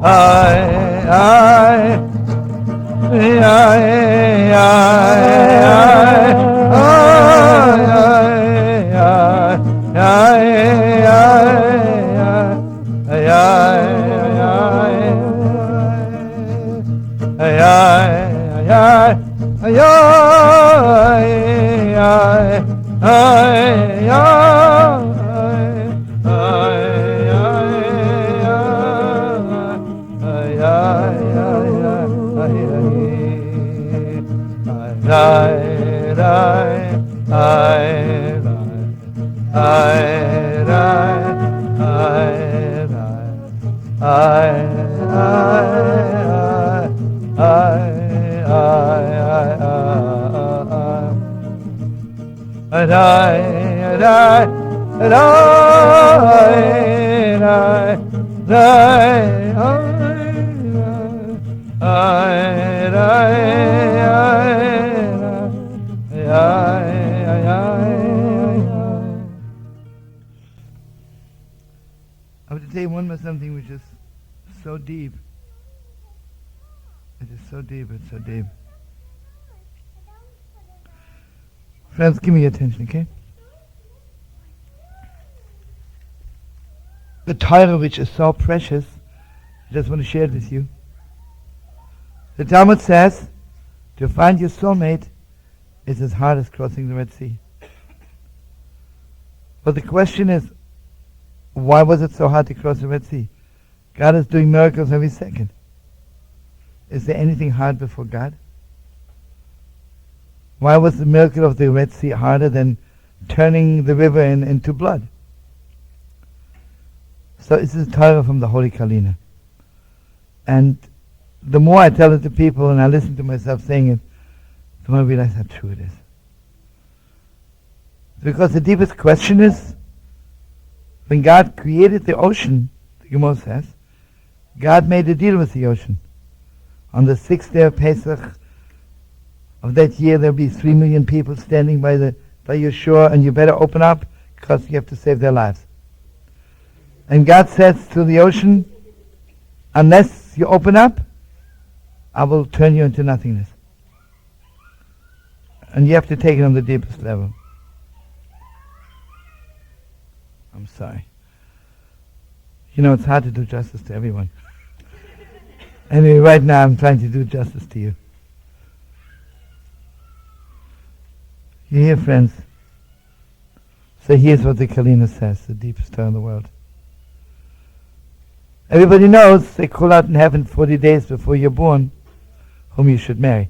I have to tell you one more something which is so deep. It is so deep, it's so deep. Friends, give me your attention, okay? The Torah, which is so precious, I just want to share it with you. The Talmud says, to find your soulmate is as hard as crossing the Red Sea. But the question is, why was it so hard to cross the Red Sea? God is doing miracles every second. Is there anything hard before God? Why was the miracle of the Red Sea harder than turning the river into blood? So this is Torah from the Holy Karliner. And the more I tell it to people and I listen to myself saying it, the more I realize how true it is. Because the deepest question is, when God created the ocean, the Gemara says, God made a deal with the ocean. On the sixth day of Pesach of that year, there'll be 3 million people standing by your shore, and you better open up because you have to save their lives. And God says to the ocean, unless you open up, I will turn you into nothingness. And you have to take it on the deepest level. I'm sorry. You know, it's hard to do justice to everyone. Anyway, right now I'm trying to do justice to you. You hear, friends? So here's what the Karliner says, the deepest Torah in the world. Everybody knows they call out in heaven 40 days before you're born whom you should marry.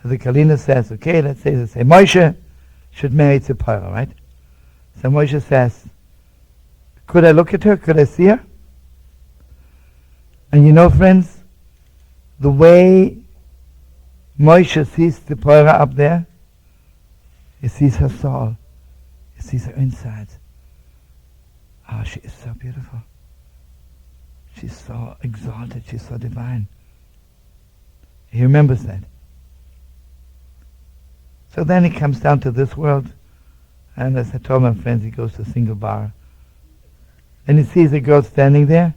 So the Karliner says, okay, let's say Moshe should marry Tzipporah, right? So Moshe says, could I look at her? Could I see her? And you know, friends, the way Moshe sees Tzipporah up there, he sees her soul. He sees her insides. Oh, she is so beautiful. She's so exalted. She's so divine. He remembers that. So then he comes down to this world, and as I told my friends, he goes to a single bar. And he sees a girl standing there.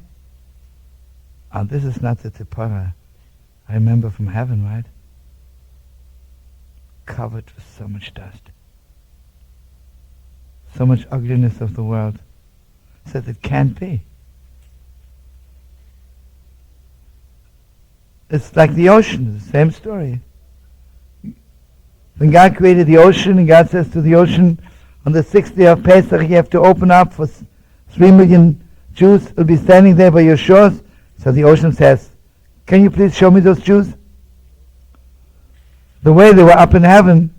Oh, this is not the Tzipporah I remember from heaven, right? Covered with so much dust. So much ugliness of the world. Says it can't be. It's like the ocean, the same story. When God created the ocean, and God says to the ocean, on the sixth day of Pesach, you have to open up for 3 million Jews will be standing there by your shores. So the ocean says, can you please show me those Jews? The way they were up in heaven,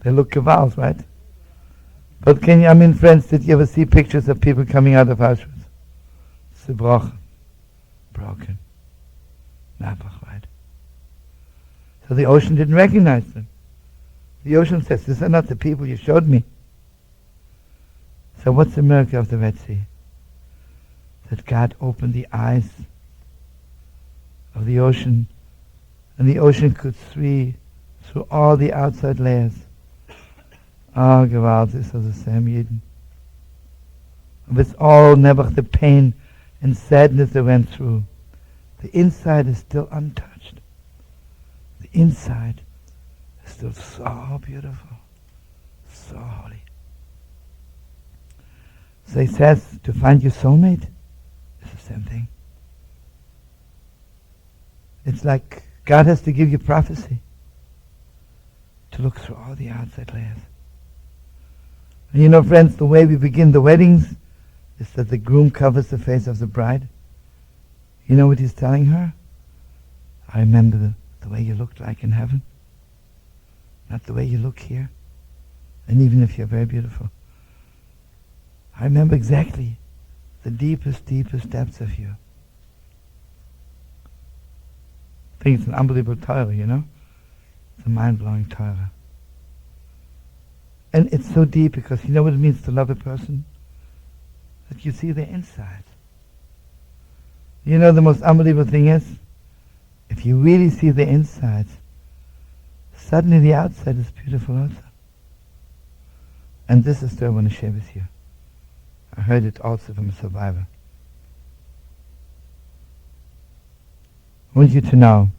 they look gewalt, right? But friends, did you ever see pictures of people coming out of Auschwitz? Zerbrochen, broken, Nabach, right? So the ocean didn't recognize them. The ocean says, these are not the people you showed me. So what's the miracle of the Red Sea? That God opened the eyes of the ocean, and the ocean could see through all the outside layers. Oh, gewalt, this is the same Yidden. With all never the pain and sadness they went through, the inside is still untouched. The inside is still so beautiful, so holy. So he says, to find your soulmate is the same thing. It's like God has to give you prophecy to look through all the outside layers. And you know, friends, the way we begin the weddings is that the groom covers the face of the bride. You know what he's telling her? I remember the way you looked like in heaven, not the way you look here. And even if you're very beautiful, I remember exactly the deepest, deepest depths of you. I think it's an unbelievable Torah, you know? It's a mind-blowing Torah. And it's so deep because you know what it means to love a person? That you see their inside. You know the most unbelievable thing is, if you really see the insides, suddenly the outside is beautiful also. And this is what I want to share with you. I heard it also from a survivor. I want you to know,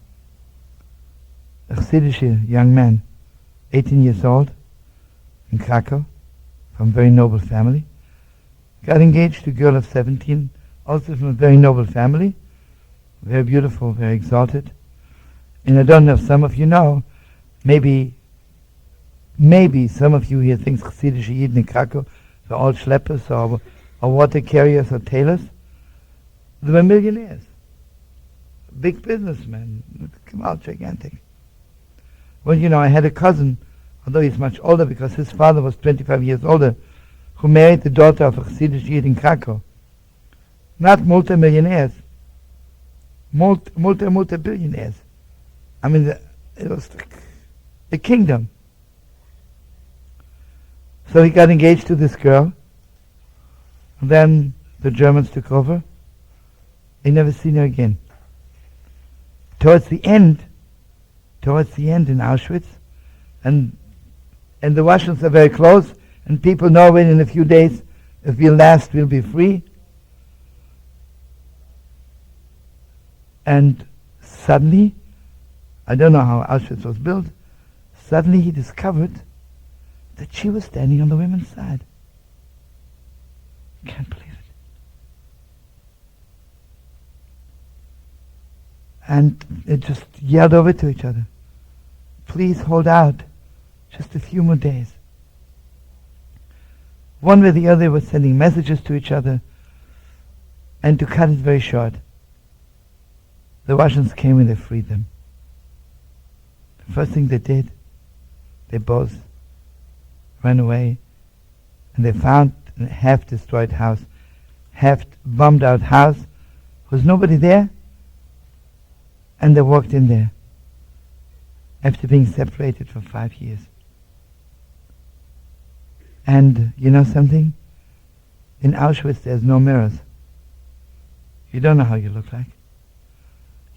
a chassidus young man, 18 years old, in Krakow, from a very noble family, got engaged to a girl of 17, also from a very noble family, very beautiful, very exalted. And I don't know if some of you know, maybe some of you here think chassidus Yidden in Krakow, they're all schleppers or water carriers or tailors. They were millionaires, big businessmen, come out, gigantic. Well, you know, I had a cousin, although he's much older because his father was 25 years older, who married the daughter of a chassidus Yid in Krakow. Not multi-millionaires, multi-billionaires. I mean, it was a kingdom. So he got engaged to this girl, and then the Germans took over. They never seen her again. Towards the end in Auschwitz, and the Russians are very close, and people know when in a few days, if we last, we'll be free. And suddenly, I don't know how Auschwitz was built, suddenly he discovered that she was standing on the women's side. Can't believe it. And they just yelled over to each other, please hold out just a few more days. One way or the other was sending messages to each other, and to cut it very short, the Russians came and they freed them. The first thing they did, they both ran away, and they found a half-destroyed house, half-bombed-out house. There was nobody there, and they walked in there after being separated for 5 years. And you know something? In Auschwitz there's no mirrors. You don't know how you look like.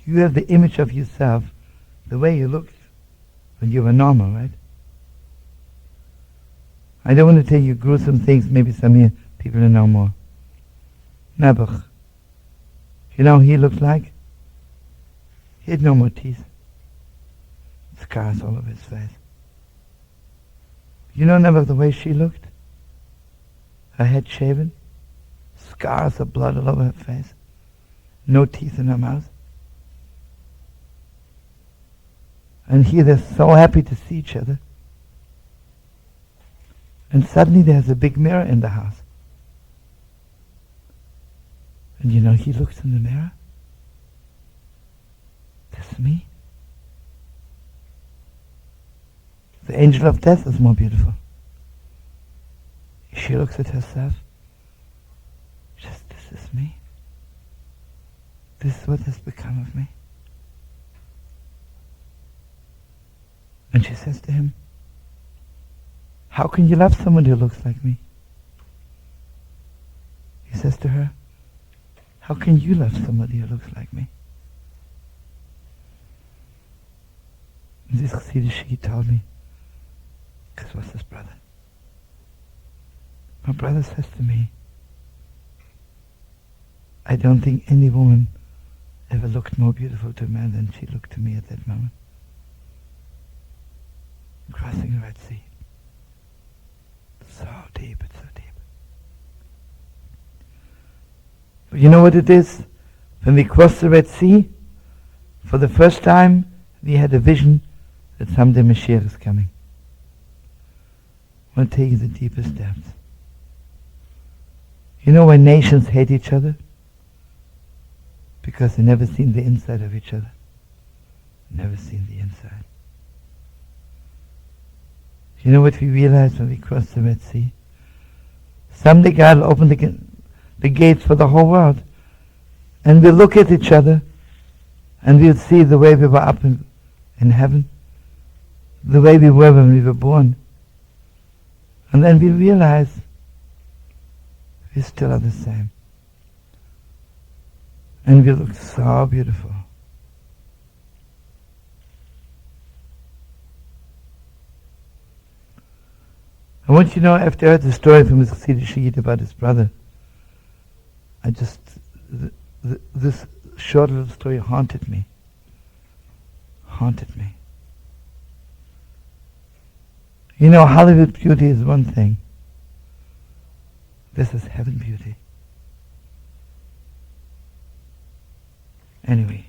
You have the image of yourself the way you looked when you were normal, right? I don't want to tell you gruesome things, maybe some of you people will know more. Nebuch. You know what he looked like? He had no more teeth. Scars all over his face. You know never the way she looked? Her head shaven, scars of blood all over her face, no teeth in her mouth. And here they're so happy to see each other. And suddenly there's a big mirror in the house. And you know, he looks in the mirror. That's me. The angel of death is more beautiful. She looks at herself. Just, this is me. This is what has become of me. And she says to him, how can you love someone who looks like me? He says to her, how can you love somebody who looks like me? And this chassidus she told me, because it was his brother. My brother says to me, I don't think any woman ever looked more beautiful to a man than she looked to me at that moment. Crossing the Red Sea. So deep, it's so deep. But you know what it is? When we crossed the Red Sea, for the first time, we had a vision that someday Mashiach is coming. I want to take you the deepest depths. You know why nations hate each other? Because they've never seen the inside of each other. Never seen the inside. You know what we realized when we crossed the Red Sea? Someday God will open the gates for the whole world. And we'll look at each other and we'll see the way we were up in heaven. The way we were when we were born. And then we'll realize we still are the same. And we look so beautiful. I want you to know, after I heard the story from his chassidus about his brother, this short little story haunted me. Haunted me. You know, Hollywood beauty is one thing. This is heaven beauty. Anyway.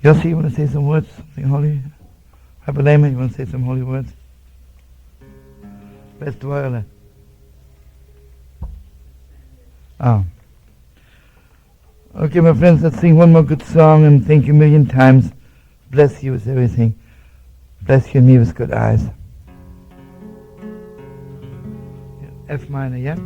Yossi, you want to say some words? Something holy? Rabbi Lehman, you want to say some holy words? Best word. Oh. Okay, my friends, let's sing one more good song and thank you a million times. Bless you with everything. Bless you and me with good eyes. F minor, yeah?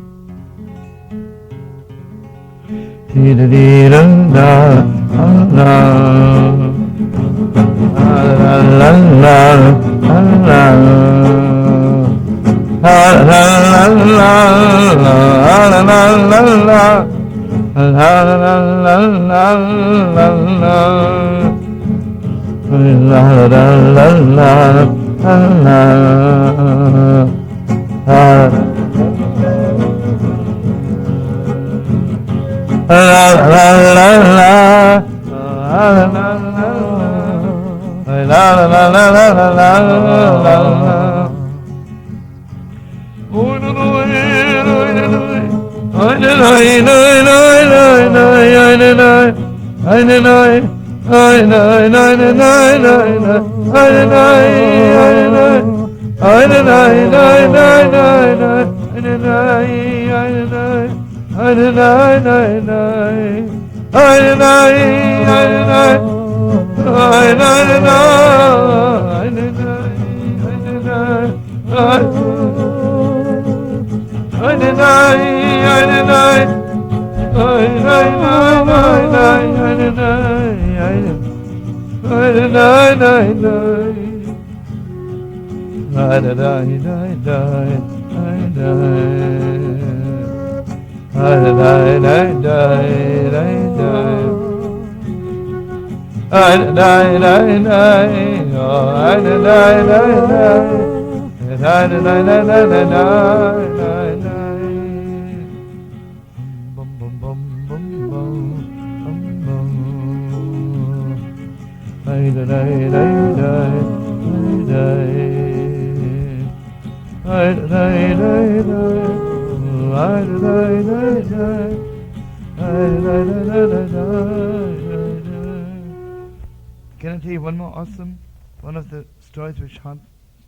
Can I tell you one more awesome, one of the stories which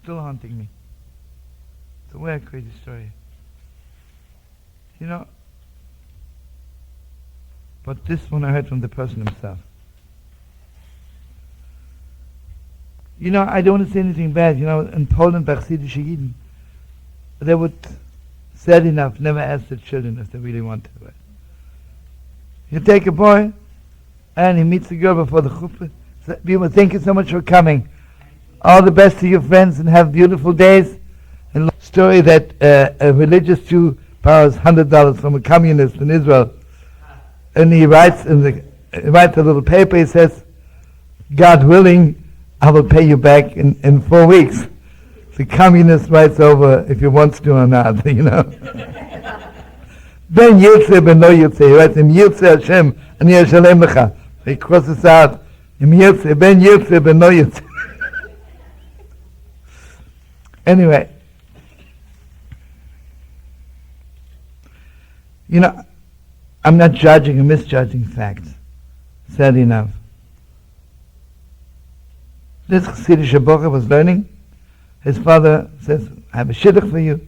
still haunting me. It's a very crazy story. You know, but this one I heard from the person himself. You know, I don't want to say anything bad. You know, in Poland, by chassidus Yidden, they would, sad enough, never ask their children if they really want to. Right? You take a boy, and he meets a girl before the chuppah. So, thank you so much for coming. All the best to your friends, and have beautiful days. And story that a religious Jew borrows $100 from a communist in Israel, and he writes a little paper. He says, "God willing, I will pay you back in 4 weeks." The communist writes over if he wants to or not. You know. Ben Yirtzeh, Ben Lo Yirtzeh. He writes, Im Yirtzeh Hashem, Ani Yashalem Lecha. He crosses out, Im Yirtzeh, Ben Yirtzeh, Ben Lo Yirtzeh. Anyway, you know, I'm not judging or misjudging facts. Sad enough. This Chassidish Bocher was learning. His father says, I have a shidduch for you.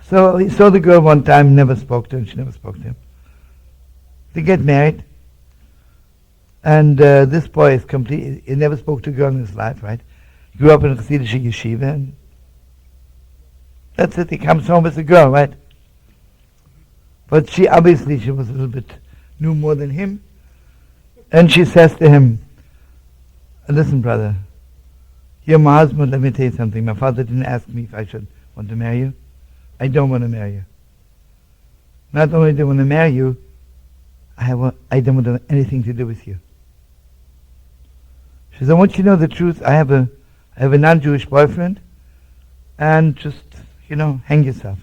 So he saw the girl one time, never spoke to her, she never spoke to him. They get married. And this boy is complete, he never spoke to a girl in his life, right? He grew up in a Chassidish yeshiva, and that's it, he comes home with a girl, right? But she was a little bit, knew more than him. And she says to him, listen, brother, you're my husband, let me tell you something. My father didn't ask me if I should want to marry you. I don't want to marry you. Not only do I want to marry you, I don't want to have anything to do with you. She says, I want you to know the truth. I have a non-Jewish boyfriend, and just, hang yourself.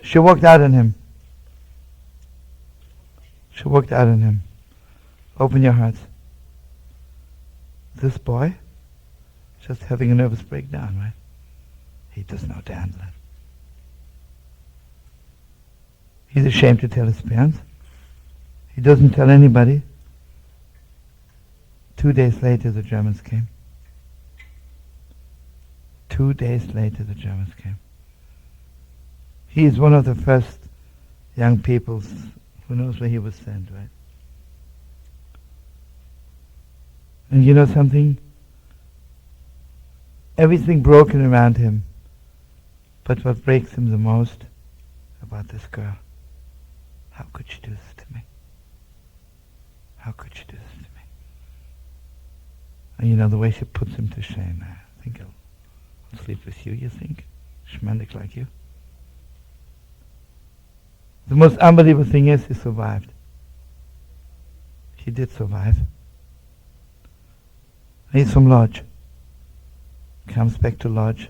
She walked out on him. Open your hearts. This boy, just having a nervous breakdown, right? He doesn't know how to handle it. He's ashamed to tell his parents. He doesn't tell anybody. 2 days later, the Germans came. 2 days later, the Germans came. He is one of the first young people who knows where he was sent, right? And you know something? Everything broken around him. But what breaks him the most about this girl, how could she do this to me? How could she do this to me? And the way she puts him to shame, I think I'll sleep with you, you think? Shmandik like you? The most unbelievable thing is he survived. He did survive. He's from Lodge. Comes back to Lodge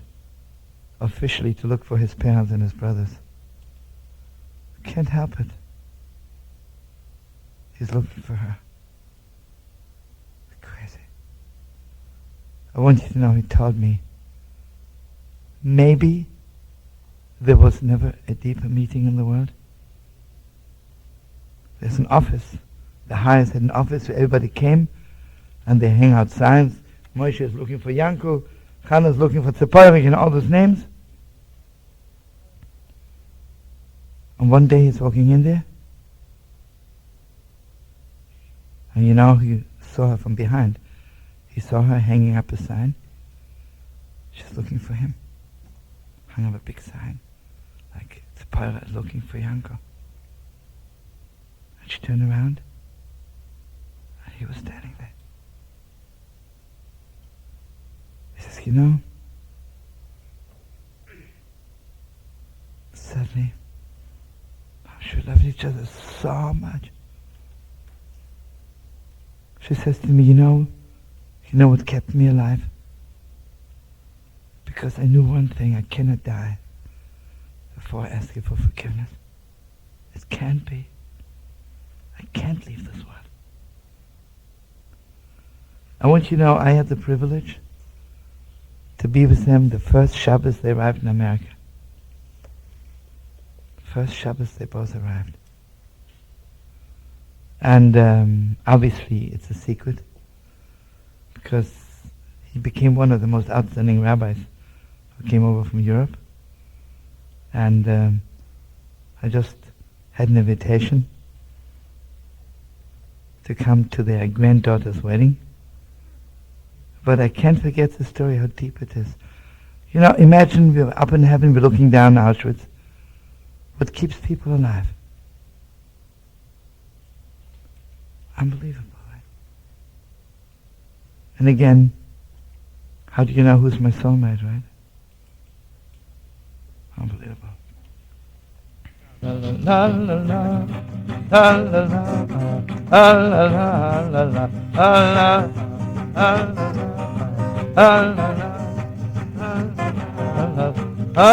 officially to look for his parents and his brothers. Can't help it. He's looking for her. Crazy. I want you to know he told me maybe there was never a deeper meeting in the world. There's an office. The highest had an office where everybody came and they hang out signs. Moshe is looking for Yanko, Chana is looking for Tzeporik, and all those names. And one day he's walking in there, and he saw her from behind. He saw her hanging up a sign. She's looking for him. Hung up a big sign, like Tzeporik is looking for Yanko. And she turned around, and he was standing there. He says, suddenly, we loved each other so much. She says to me, you know what kept me alive? Because I knew one thing, I cannot die before I ask you for forgiveness. It can't be. I can't leave this world. I want you to know I had the privilege to be with them the first Shabbos they arrived in America. First Shabbos they both arrived. And obviously it's a secret because he became one of the most outstanding rabbis who came over from Europe. And I just had an invitation to come to their granddaughter's wedding. But I can't forget the story, how deep it is. Imagine we're up in heaven, we're looking down Auschwitz. What keeps people alive? Unbelievable, right? And again, how do you know who's my soulmate, right? Unbelievable. La la la la la la la la la la la la la la. You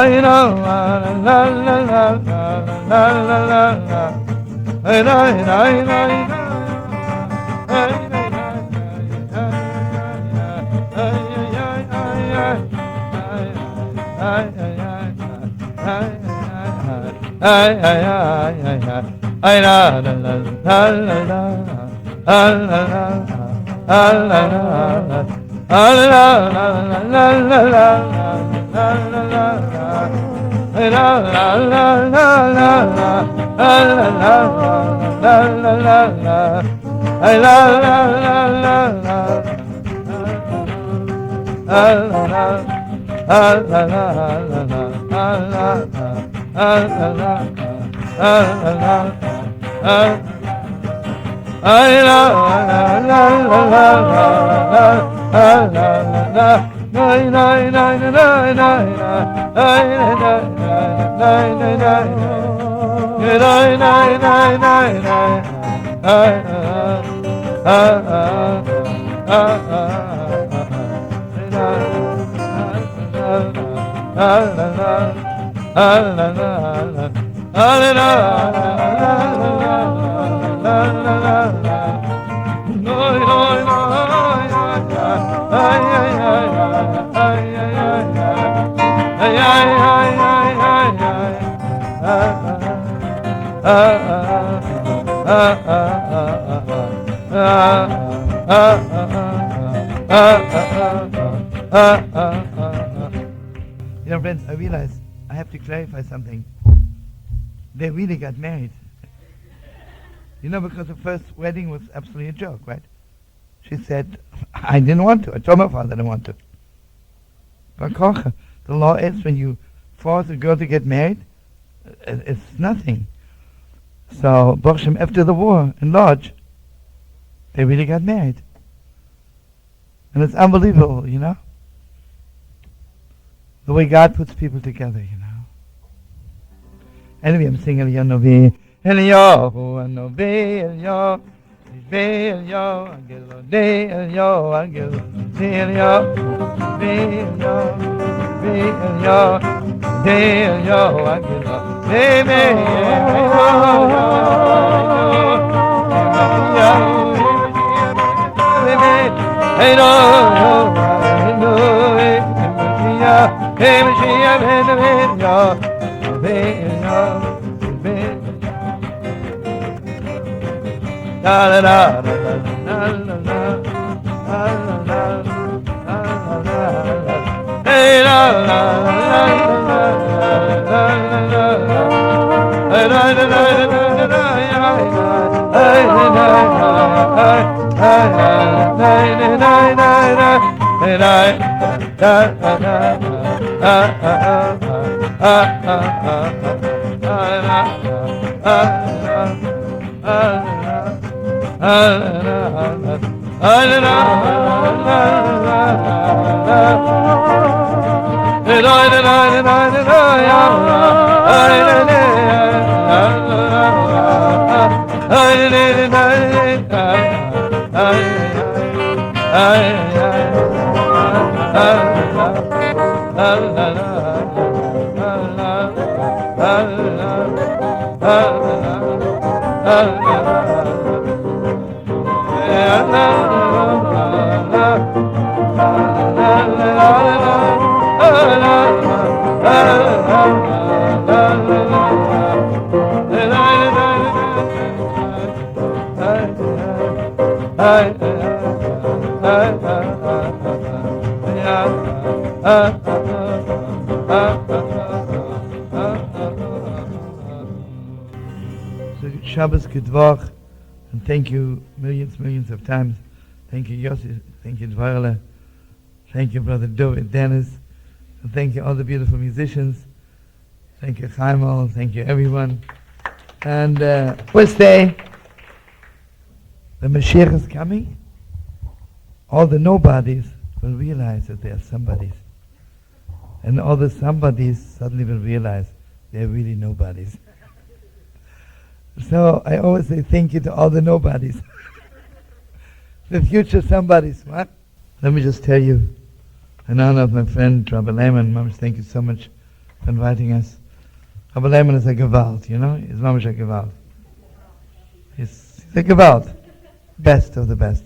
know, friends, I realize I have to clarify something. They really got married. You know, because the first wedding was absolutely a joke, right? She said, I didn't want to. I told my father I didn't want to. But the law is when you force a girl to get married, it's nothing. So, Baruch Hashem, after the war in Lodge, they really got married. And it's unbelievable, you know? The way God puts people together, you know? Anyway, I'm singing Eliyahu Novi. Eliyahu Novi, Eliyahu, Eliyahu, Angelo, Eliyahu, Angelo, Eliyahu, Eliyahu, Eliyahu, Angelo, Shabbos Kedvach, and thank you millions of times. Thank you Yossi, thank you Dvarla, thank you Brother David Dennis, and thank you all the beautiful musicians. Thank you Chaimel, thank you everyone. And first day, the Moshiach is coming. All the nobodies will realize that they are somebodies. And all the somebodies suddenly will realize they're really nobodies. So I always say thank you to all the nobodies. The future somebodies, what? Let me just tell you, in honor of my friend Rabbi Lehman, Mamash, thank you so much inviting us. Rabbi Lehman is a Gewalt, you know? He's mamish a Gewalt. He's a Gewalt. Best of the best.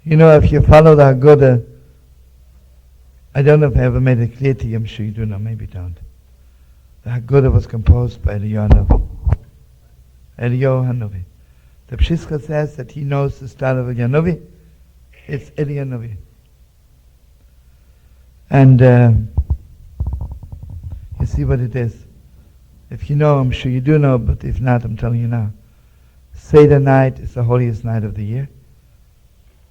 You know, if you follow the haggadah, I don't know if I ever made it clear to you, I'm sure you do know, maybe don't. The haggadah was composed by Eliyahu Hanavi. The Pshischa says that he knows the style of Eliyahu. It's Eliyahu. And you see what it is. If you know, I'm sure you do know, but if not, I'm telling you now. Seder night is the holiest night of the year,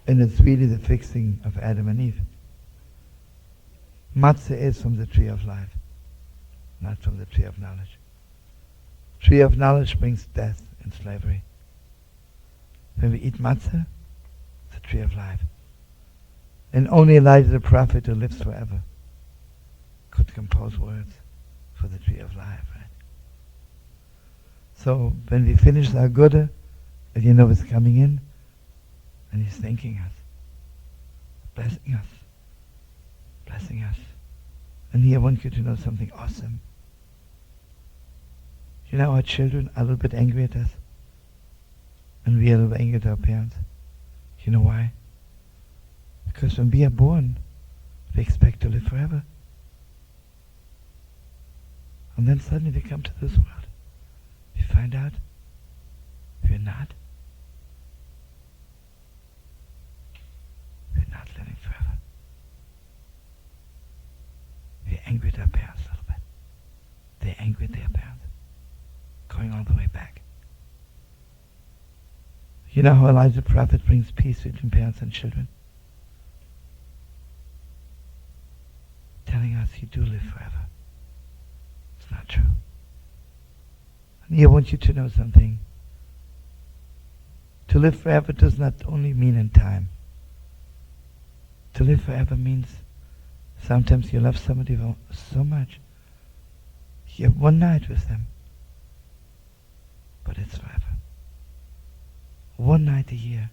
and it's really the fixing of Adam and Eve. Matzah is from the tree of life, not from the tree of knowledge. Tree of knowledge brings death and slavery. When we eat matzah, it's the tree of life. And only Elijah the prophet, who lives forever, could compose words for the tree of life, right? So when we finish the haggadah, Eliyahu is coming in, and he's thanking us, blessing us, blessing us. And here I want you to know something awesome. You know, our children are a little bit angry at us, and we are a little bit angry at our parents. You know why? Because when we are born, we expect to live forever. And then suddenly we come to this world. We find out we're not. We're not living forever. We're angry at our parents a little bit. They're angry at their parents. Going all the way back. You know how Elijah the prophet brings peace between parents and children? Telling us you do live forever. It's not true. And I want you to know something. To live forever does not only mean in time. To live forever means sometimes you love somebody so much. You have one night with them, but it's forever. One night a year,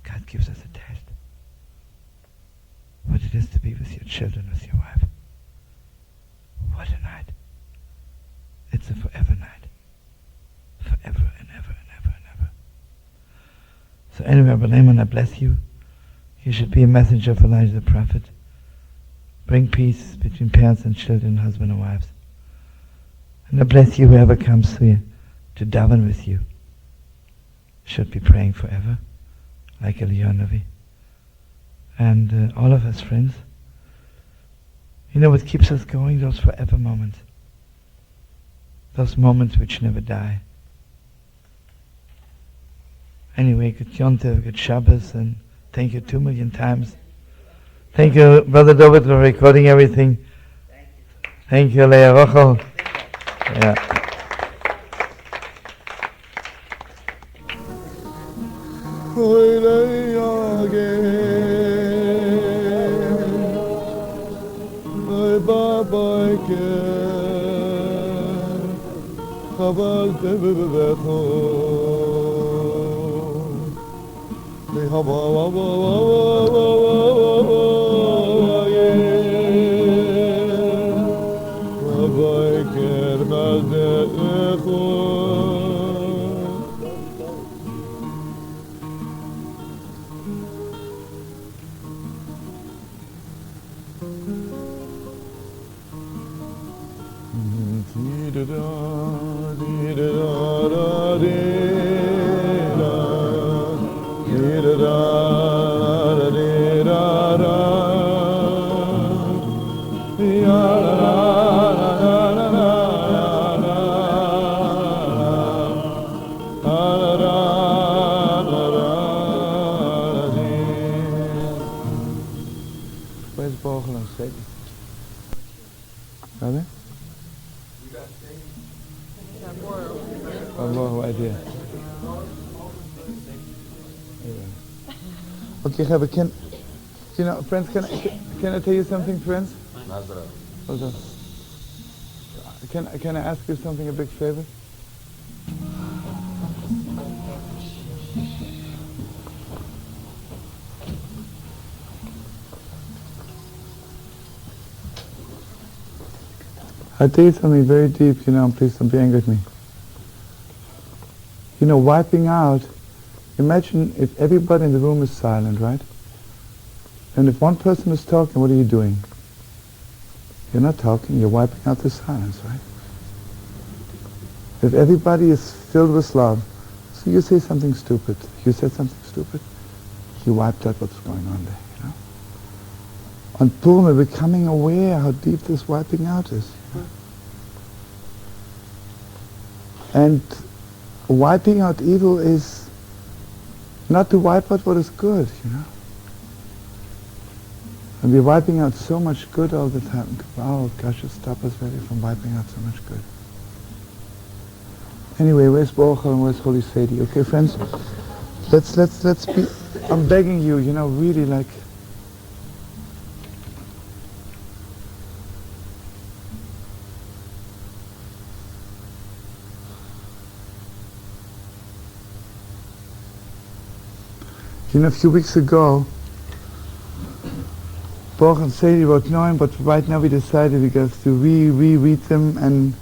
God gives us a taste. What it is to be with your children, with your wife. What a night. It's a forever night. Forever and ever and ever and ever. So anyway, Rabbi Lehman, I bless you. You should be a messenger of Elijah the prophet. Bring peace between parents and children, husband and wives. And I bless you, whoever comes here to daven with you should be praying forever, like Eliyahu. And all of us, friends, you know what keeps us going? Those forever moments. Those moments which never die. Anyway, good Yontev, good Shabbos, and thank you 2 million times. Thank you, Brother David, for recording everything. Thank you, Leah Rochel. Yeah. Okay, Rebbe, friends, can I tell you something, friends? Mazel. Hold on. Can I ask you something, a big favor? I tell you something very deep, please don't be angry at me. Wiping out, imagine if everybody in the room is silent, right? And if one person is talking, what are you doing? You're not talking, you're wiping out the silence, right? If everybody is filled with love, so you say something stupid, you said something stupid, you wiped out what's going on there, On Purim, we're becoming aware how deep this wiping out is. And wiping out evil is not to wipe out what is good, And we're wiping out so much good all the time. Wow, gosh, stop us really from wiping out so much good. Anyway, where's Bochel and where's Holy Sadie? Okay, friends, let's be, I'm begging you, really like, a few weeks ago, Boch and Sadie wrote tenaim, but right now we decided we have to reread them, and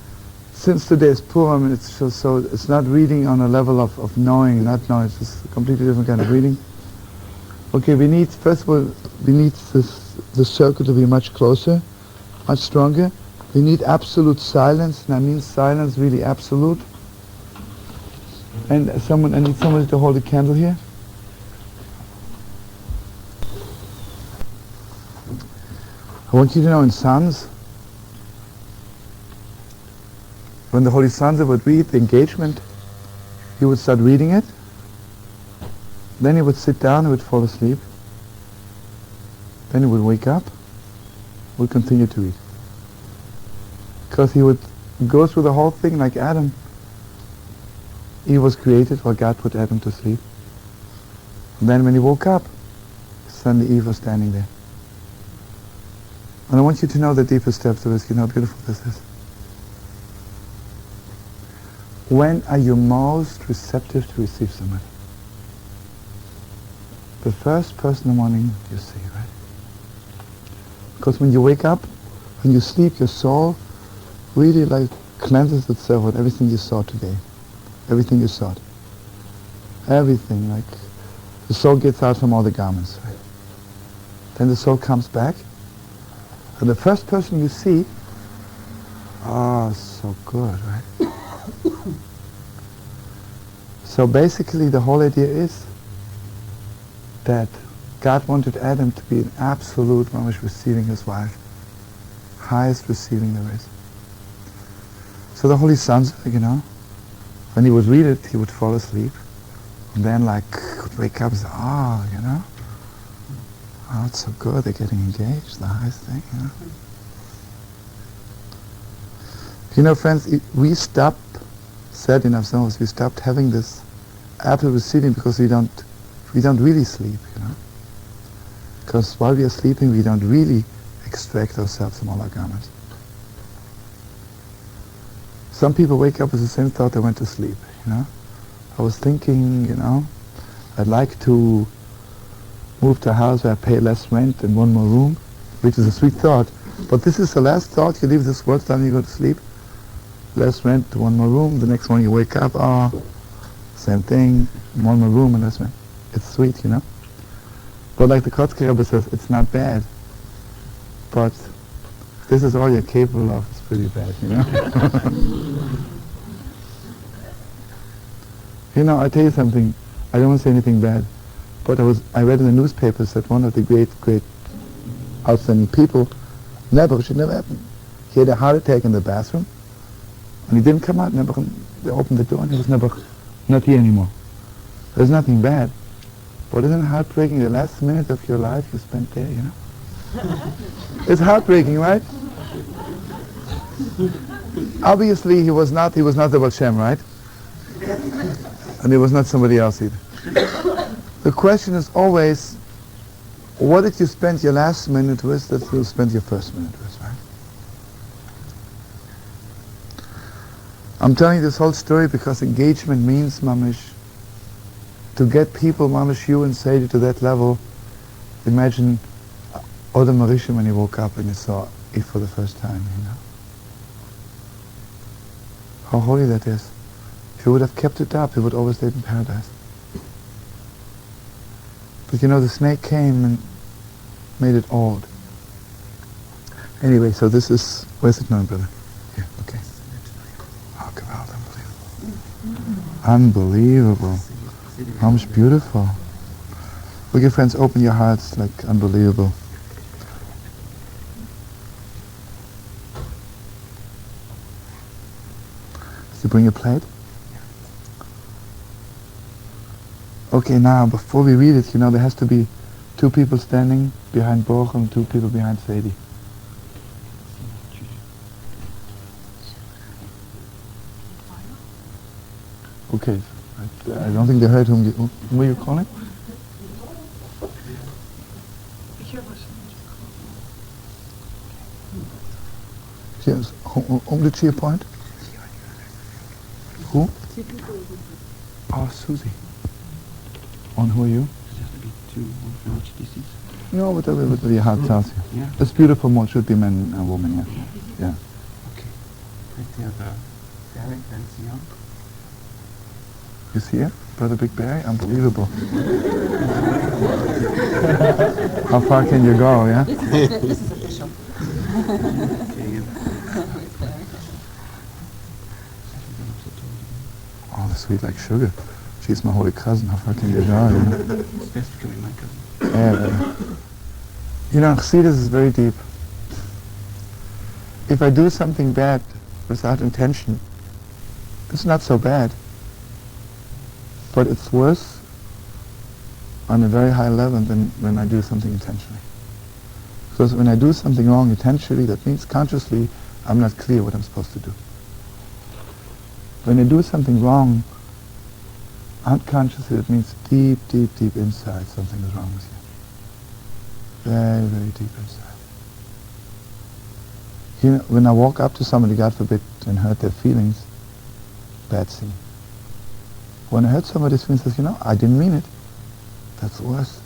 since today is Purim, it's so it's not reading on a level of knowing, not knowing, it's just a completely different kind of reading. Okay, first of all, we need the circle to be much closer, much stronger. We need absolute silence, and I mean silence really absolute. And I need somebody to hold a candle here. I want you to know in Psalms, when the Holy Sons would read the engagement, he would start reading it, then he would sit down, he would fall asleep, then he would wake up, would continue to read. Because he would go through the whole thing like Adam. Eve was created while God put Adam to sleep. And then when he woke up, suddenly Eve was standing there. And I want you to know the deepest depth of this, how beautiful this is. When are you most receptive to receive somebody? The first person in the morning you see, right? Because when you wake up, when you sleep, your soul really like cleanses itself with everything you saw today. Everything you saw. Everything, like the soul gets out from all the garments, right? Then the soul comes back, and the first person you see, so good, right? So basically the whole idea is that God wanted Adam to be an absolute mamish receiving his wife. Highest receiving there is. So the Holy Sons, when he would read it, he would fall asleep. And then would wake up and say, oh, it's so good, they're getting engaged, the highest thing, Friends, we said in ourselves, we stopped having this absolute receiving because we don't really sleep, Because while we are sleeping, we don't really extract ourselves from all our garments. Some people wake up with the same thought they went to sleep, I was thinking, I'd like to move to a house where I pay less rent and one more room, which is a sweet thought. But this is the last thought. You leave this world, then you go to sleep. Less rent, one more room. The next morning you wake up, same thing, one more room and less rent. It's sweet, But like the Kotzker Rebbe says, it's not bad. But this is all you're capable of. It's pretty bad, I tell you something. I don't want to say anything bad. But I read in the newspapers that one of the great, outstanding people, should never happen. He had a heart attack in the bathroom, and he didn't come out. They opened the door, and he was not here anymore. There's nothing bad, but isn't it heartbreaking? The last minute of your life you spent there, It's heartbreaking, right? Obviously, he was not the Baal Shem, right? And he was not somebody else either. The question is always, what did you spend your last minute with that you'll spend your first minute with, right? I'm telling you this whole story because engagement means, mamish, to get people, mamish, you and Sadie to that level. Imagine Odom Arishon when he woke up and he saw Eve for the first time, How holy that is. If he would have kept it up, he would always stay in paradise. But the snake came and made it old. Anyway, so this is, where's it now, brother? Here, okay. Oh, God, unbelievable. How much beautiful. Look, your friends, open your hearts, like unbelievable. Did you bring a plate? Okay, now, before we read it, there has to be 2 people standing behind Boch and 2 people behind Sadie. Okay, I don't think they heard whom were you calling? Yes, whom did she appoint? Who? Oh, Susie. And who are you? There has to be 2, 1 from each species. No, whatever your heart tells you. Yeah. It's beautiful, more should be men and women, yeah. Yeah. Okay. Right there, the Derek, then Sion. You see it? Brother Big Barry? Unbelievable. How far can you go, yeah? Oh, the sweet like sugar. She's my holy cousin. How far can you go? It's best becoming my cousin. Yeah. Chassidus is very deep. If I do something bad without intention, it's not so bad. But it's worse on a very high level than when I do something intentionally. Because when I do something wrong intentionally, that means consciously I'm not clear what I'm supposed to do. When I do something wrong unconsciously, that means deep, deep, deep inside something is wrong with you. Very, very deep inside. When I walk up to somebody, God forbid, and hurt their feelings, bad thing. When I hurt somebody's feelings, says, I didn't mean it. That's worse.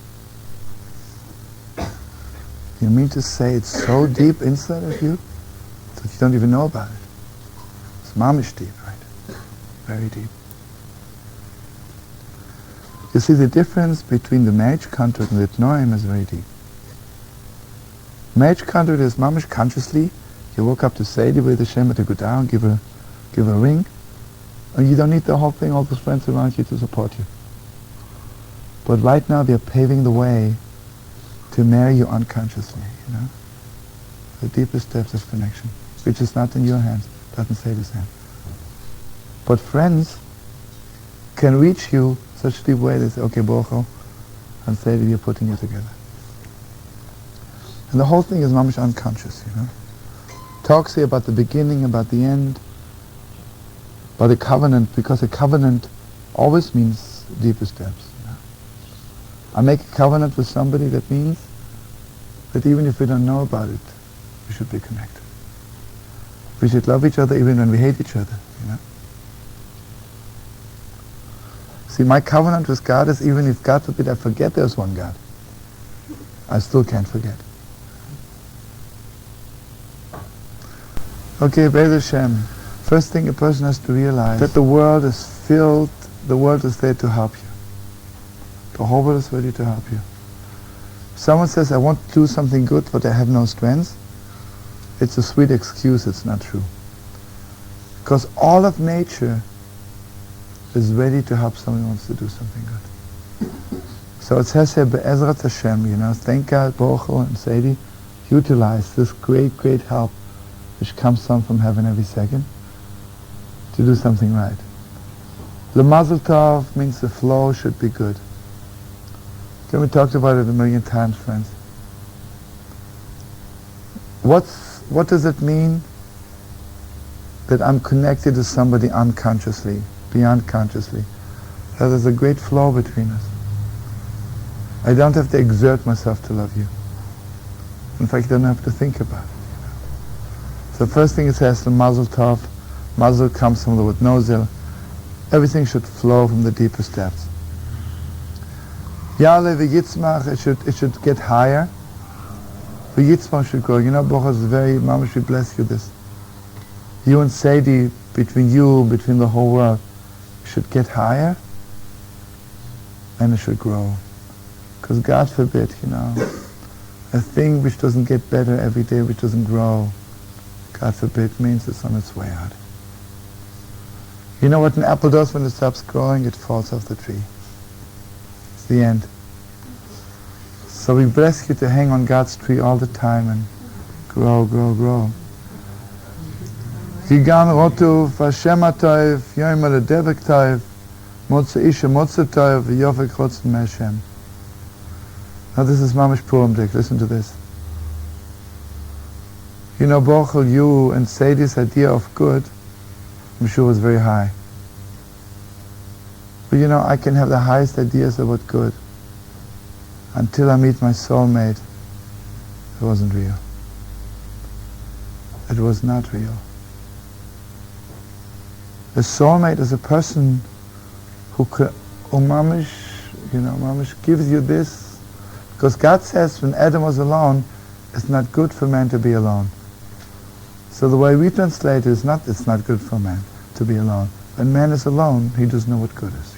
You mean to say it's so deep inside of you that you don't even know about it. It's mamish deep, right? Very deep. You see, the difference between the marriage contract and the tenaim is very deep. Marriage contract is mamish consciously. You walk up to Sadie with the Shem to go down, give her a ring, and you don't need the whole thing, all those friends around you to support you. But right now they're paving the way to marry you unconsciously, the deepest depths of connection, which is not in your hands, doesn't say this hand. But friends can reach you such a deep way, they say, okay, Bocho, and say that you're putting you together. And the whole thing is mamish unconscious, Talks here about the beginning, about the end, about the covenant, because a covenant always means deepest depths. I make a covenant with somebody, that means that even if we don't know about it, we should be connected. We should love each other even when we hate each other, See, my covenant with God is even if, God forbid, I forget there's one God, I still can't forget. Okay, Be'ez Hashem. First thing a person has to realize that the world is filled, the world is there to help you. The whole world is ready to help you. Someone says, I want to do something good, but I have no strength. It's a sweet excuse, it's not true. Because all of nature is ready to help someone who wants to do something good. So it says here, Be'ezrat Hashem, thank God, Bochel and Sadie, utilize this great, great help which comes down from heaven every second to do something right. The Mazel Tov means the flow should be good. Okay, we talked about it a million times, friends. What does it mean that I'm connected to somebody unconsciously, beyond consciously? That there's a great flow between us. I don't have to exert myself to love you. In fact, I don't have to think about it. So first thing it says, the Mazel Tov. Mazel comes from the word Nozel. Everything should flow from the deepest depths. Yale v'yitzmach, it should get higher. V'yitzmach should grow. Bochaz is very, Mamash, we bless you this. You and Sadie between you, between the whole world, should get higher, and it should grow. Because God forbid, a thing which doesn't get better every day, which doesn't grow, God forbid, means it's on its way out. You know what an apple does when it stops growing? It falls off the tree. It's the end. So we bless you to hang on God's tree all the time and grow, grow, grow. Gigan rotu v'Hashem atov, yoim al-devek tov, motza isha motza tov, v'yofek chotzen me'Hashem. Now this is Mamish Purim Dik. Listen to this. Bochel, you and Sadie's idea of good, I'm sure was very high. But I can have the highest ideas about good. Until I meet my soulmate, it wasn't real. It was not real. A soulmate is a person who mamish gives you this. Because God says when Adam was alone, it's not good for man to be alone. So the way we translate it is it's not good for man to be alone. When man is alone, he doesn't know what good is,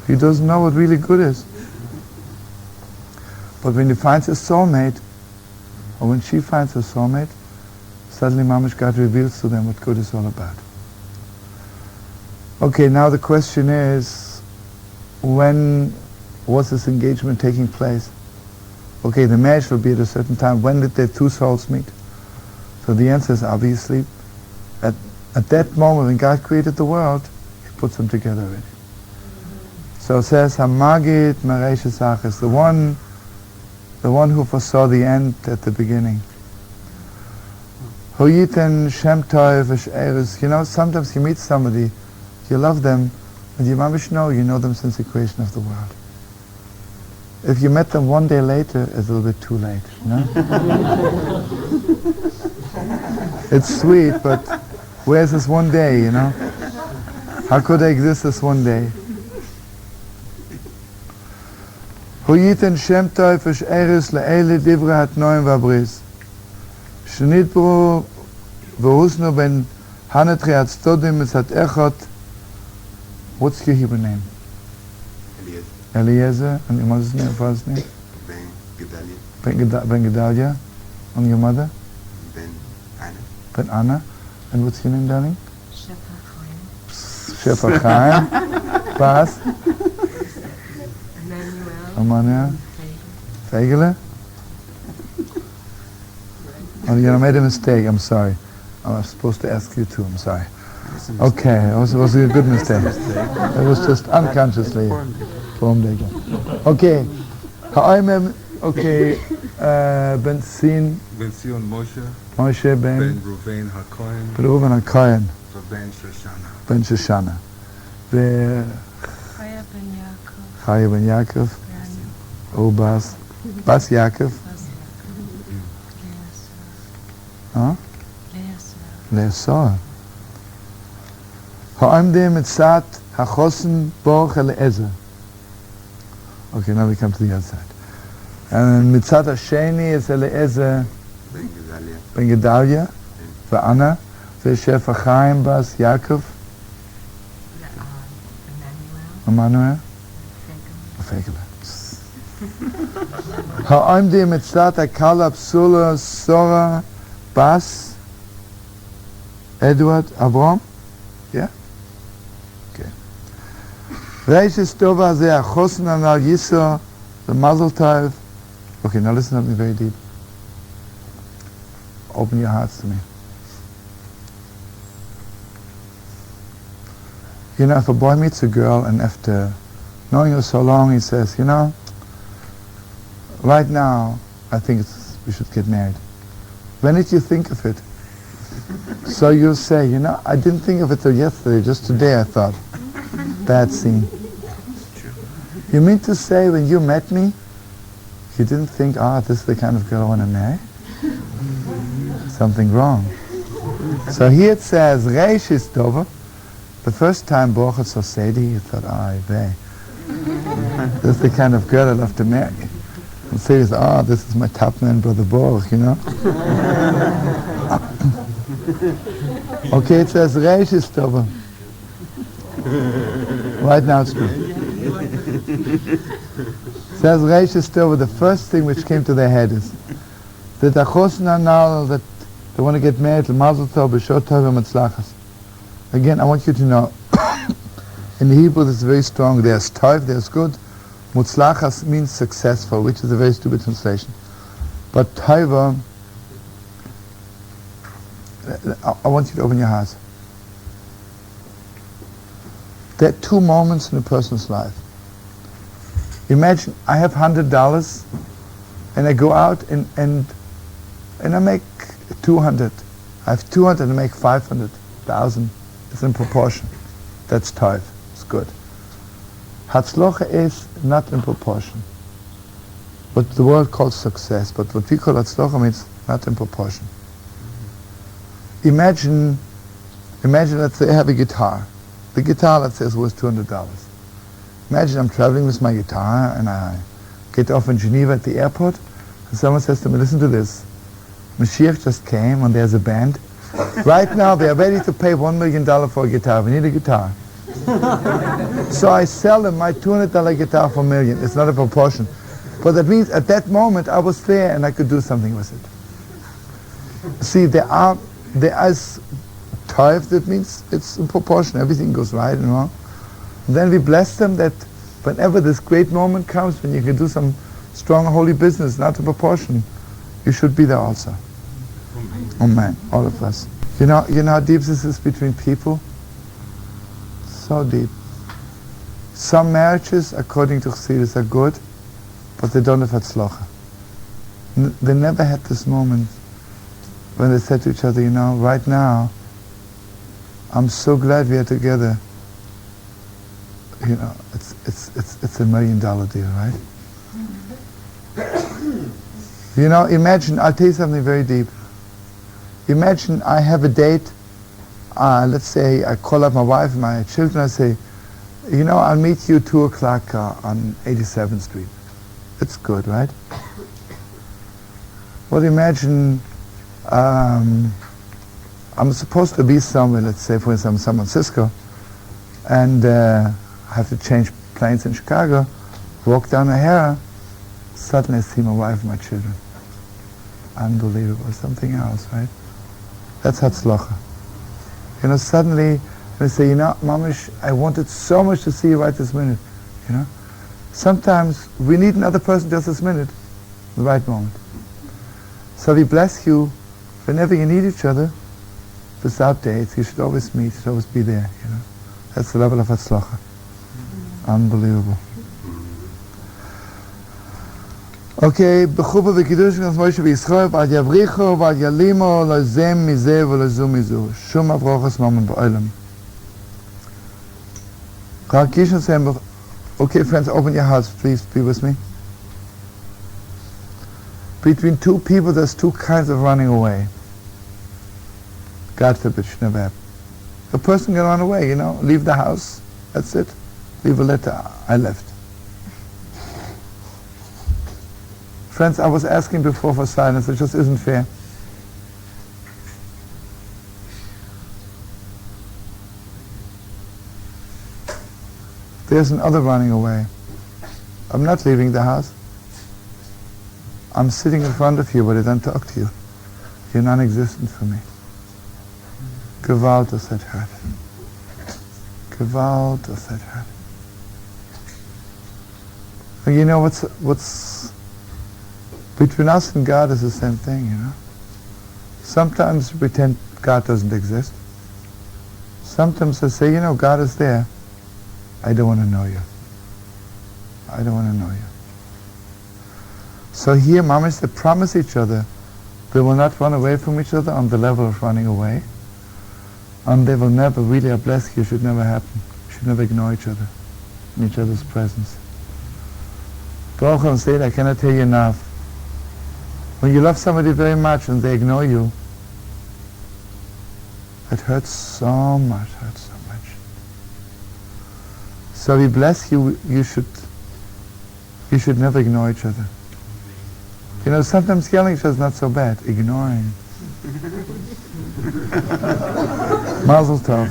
He doesn't know what really good is. But when he finds his soulmate, or when she finds her soulmate, suddenly Mamish God reveals to them what good is all about. Okay, now the question is, when was this engagement taking place? Okay, the marriage will be at a certain time. When did the two souls meet? So the answer is obviously, at that moment when God created the world, He puts them together already. So it says, Hamagid Mareishes Achis, the one who foresaw the end at the beginning. Hoyiten Shem Tov V'She'eres. Sometimes you meet somebody, you love them, and you mamish know them since the creation of the world. If you met them one day later, it's a little bit too late, It's sweet, but where's this one day, How could I exist this one day? Hoyiten Shem Tov V'She'eres Le'ele Divra Hatnoim V'Abris. Shnitbru V'Husnu Ben Hanetri Hatztodim Mitzat Echot. What's your Hebrew name? Eliezer. And your mother's name, father's name? Ben Gedalia. And your mother? Ben Anna. And what's your name, darling? Shefa Chaim. Bas? Emmanuel. Fegele. Oh, I made a mistake, I'm sorry. I was supposed to ask you too, I'm sorry. Okay, it was a good mistake. It was just unconsciously. Okay. Okay, Ben Sion Moshe Ben Ruven HaKohen Reuven HaKohen Ben Shoshana Chaya Ben Yaakov Bas Yaakov Leasor Ha'amdim Mitzat HaChosen Boch Eliezer. Okay, now we come to the other side. And Mitzat HaSheni is Eliezer Ben Gedalia V'Anna V'Shefa Chaim Bas Yaakov Emmanuel Fegele. Ha'amdim Mitzat HaKala Psula Sora Bas Edward Avram. Yeah? Okay. Reishes Tovah Ze Achosn Anal Yisro the Mazel Tov. Okay, now listen to me very deep. Open your hearts to me. If a boy meets a girl and after knowing her so long, he says, right now, I think we should get married. When did you think of it? So you say, I didn't think of it till yesterday, just today I thought. Bad scene. You mean to say when you met me, you didn't think, this is the kind of girl I want to marry? Something wrong. So here it says, Reish is Tovah. The first time Borcha saw Sadie, he thought, this is the kind of girl I love to marry. And Sadie says, this is my top man, Brother Borch, Okay, it says Reish is Tovah. Right now it's true. It says Reish is Tovah. The first thing which came to their head is that that they want to get married. Mazel b'shot Tovah matzlachas. Again, I want you to know, in Hebrew this is very strong. There's tov, there's good. Mutzlachas means successful, which is a very stupid translation. But Tovah, I want you to open your heart. There are two moments in a person's life. Imagine I have $100 and I go out and I make 200. I have 200 and I make 500,000. It's in proportion. That's tov. It's good. Hatzlucha is not in proportion. What the world calls success, but what we call hatzlucha means not in proportion. Imagine, let's say I have a guitar. The guitar, let's say, is worth $200. Imagine I'm traveling with my guitar and I get off in Geneva at the airport and someone says to me, listen to this. Moshiach just came and there's a band. Right now they are ready to pay $1 million for a guitar. We need a guitar. So I sell them my $200 guitar for $1 million. It's not a proportion. But that means at that moment I was there and I could do something with it. See, there is tov, that means it's in proportion. Everything goes right and wrong. And then we bless them that whenever this great moment comes, when you can do some strong holy business, not in proportion, you should be there also. Amen. All of us. You know how deep this is between people? So deep. Some marriages, according to chassidus, are good, but they don't have hatzlucha. They never had this moment when they said to each other, right now, I'm so glad we are together. It's $1 million deal, right? Imagine, I'll tell you something very deep. Imagine I have a date, let's say I call up my wife and my children, I say, I'll meet you 2 o'clock on 87th Street. It's good, right? Well, imagine I'm supposed to be somewhere, let's say for instance, San Francisco, and I have to change planes in Chicago, walk down O'Hara, suddenly I see my wife and my children. Unbelievable, something else, right? That's hatzlucha. Suddenly they say, Mamish, I wanted so much to see you right this minute. Sometimes we need another person just this minute, the right moment. So we bless you whenever you need each other. Without dates, you should always meet, you should always be there. That's the level of hatzlucha. Unbelievable. Okay, b'chuba v'kiddush as Moshe v'Yisrael v'ad yavricho v'ad yalimo lo'zem mizeh v'lo'zu mizu shum avrochas mammon ba'olam. Okay, friends, open your hearts, please be with me. Between two people, there's two kinds of running away. God forbid, should never happen. A person can run away, leave the house, that's it. Leave a letter, I left. Friends, I was asking before for silence, it just isn't fair. There's another running away. I'm not leaving the house. I'm sitting in front of you, but I don't talk to you. You're non-existent for me. Gewalt does that hurt. Gewalt does that hurt. And what's between us and God is the same thing, Sometimes we pretend God doesn't exist. Sometimes I say, God is there. I don't want to know you. I don't want to know you. So here, mamas, they promise each other they will not run away from each other on the level of running away. And they will never, really, I bless you, should never happen. You should never ignore each other in each other's presence. Baruch Hashem said, I cannot tell you enough. When you love somebody very much and they ignore you, it hurts so much, So we bless you, you should never ignore each other. Sometimes yelling at each other is not so bad. Ignoring. Mazel tov.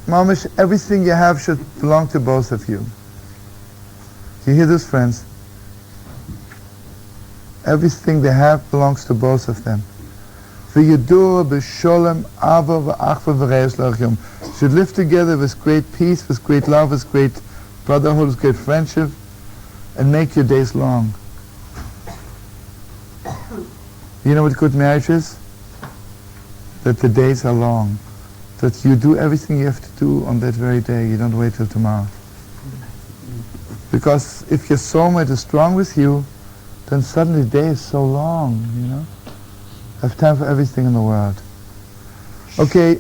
Mamish, everything you have should belong to both of you. You hear this, friends? Everything they have belongs to both of them. Should live together with great peace, with great love, with great brotherhood, with great friendship, and make your days long. You know what good marriage is? That the days are long. That you do everything you have to do on that very day. You don't wait till tomorrow. Because if your soulmate is strong with you, then suddenly the day is so long, you know. Have time for everything in the world. Okay.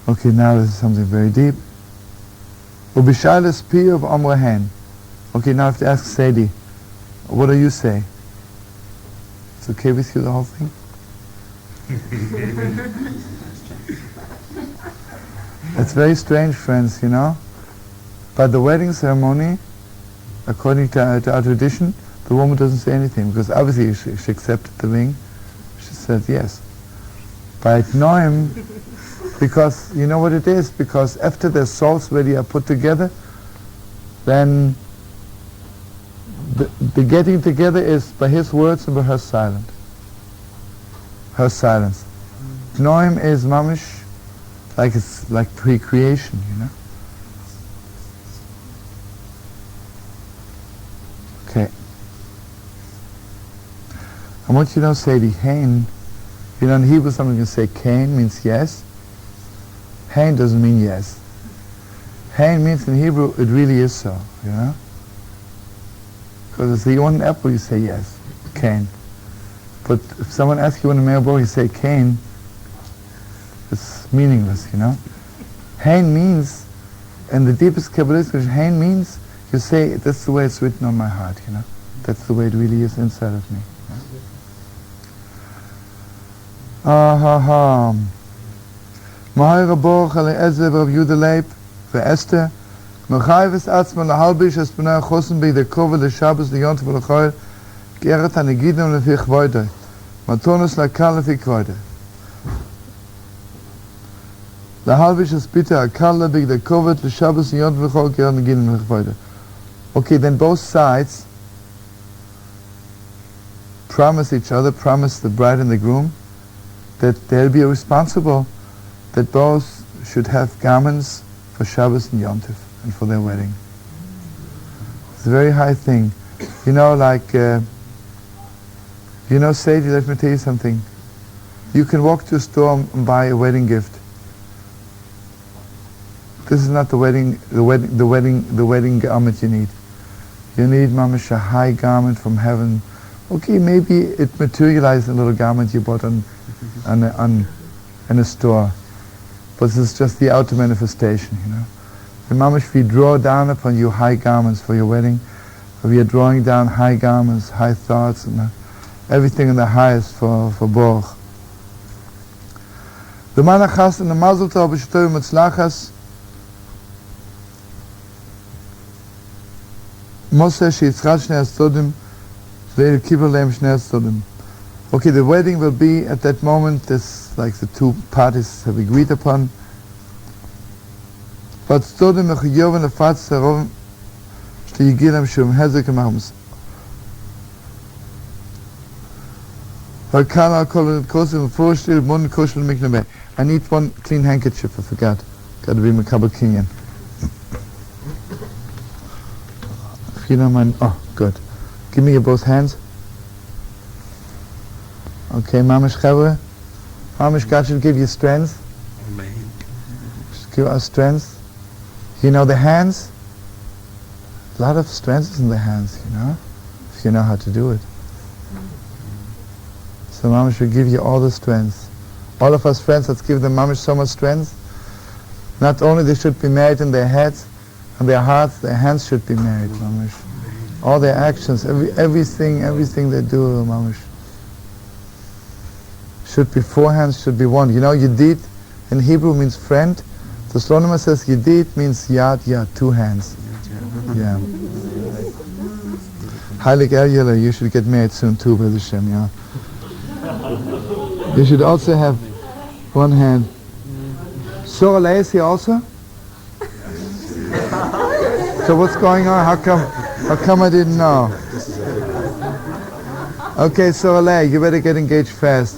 Okay, now this is something very deep. Ubishaylas pi of Amrahen. Okay, now I have to ask Sadie, what do you say? It's okay with you, the whole thing? It's very strange, friends, you know. By the wedding ceremony, according to our tradition, the woman doesn't say anything, because obviously she accepted the ring. She said yes. By tenaim, because you know what it is, because after their souls really are put together, then the getting together is by his words and by her silence. Her silence. Tenaim is mamish, like it's like pre-creation, you know. Okay. I want you to know, Sadie, Hain, you know, in Hebrew something can say Cain means yes. Hain doesn't mean yes. Hain means in Hebrew it really is so, you know. Because if you want an apple, you say yes, Cain. But if someone asks you want a male boy, you say Cain, it's meaningless, you know. Hain means, in the deepest Kabbalistic, Hain means, you say, that's the way it's written on my heart, you know. That's the way it really is inside of me. Mahayra Boruch Eliezer Rav Yehuda Leib ve'Esther Mechayves Atzma lahalbish es b'nei chosen bei der Kova l'Shabbos l'Yontif v'l'Choyel ge'eret ha'negidem lefi chvoidei matonus la'kal lefi chvoidei lahalbish es bitte ha'kal bei der Kova l'Shabbos l'Yontif v'l'Choyel ge'eret ha'negidem lefi chvoidei. Okay, then both sides promise each other, promise the bride and the groom, that they'll be responsible, that both should have garments for Shabbos and Yom Tov and for their wedding. It's a very high thing. You know, like, you know, Sadie, let me tell you something. You can walk to a store and buy a wedding gift. This is not the wedding garment you need. You need, mamash, a high garment from heaven. Okay, maybe it materialized a little garment you bought in a store, but this is just the outer manifestation, you know. The mamash, we draw down upon you high garments for your wedding. We are drawing down high garments, high thoughts, and everything in the highest for Baruch. The manachas and the Mazel tov b'shetoy mitzlachas Moshe sheyitzchad shnei atzodim ve'kibbur lehem shnei atzodim. Okay, the wedding will be at that moment, this, like the two parties have agreed upon. But atzodim mechayoven lefatz harovim shteyigilem shum hezek ma'amus. I need one clean handkerchief, I forgot. Got to be Makabel Kinyan. You don't mind? Oh, good. Give me your both hands. Okay, Mamish Chavre. Mamish, God should give you strength. Should give us strength. You know the hands? A lot of strength is in the hands, you know, if you know how to do it. So Mamish will give you all the strength. All of us friends, let's give the Mamish so much strength. Not only they should be married in their heads and their hearts, their hands should be married, Mamish. All their actions, everything they do, Mamish. Should be four hands, should be one. You know, Yedid in Hebrew means friend, The Shlomo says Yedid means yad, two hands. Yeah. Heilig Eryele, you should get married soon too, Brother Hashem, yeah. You should also have one hand. Sorale is here also? So what's going on? How come I didn't know? Okay, Sorale, you better get engaged fast.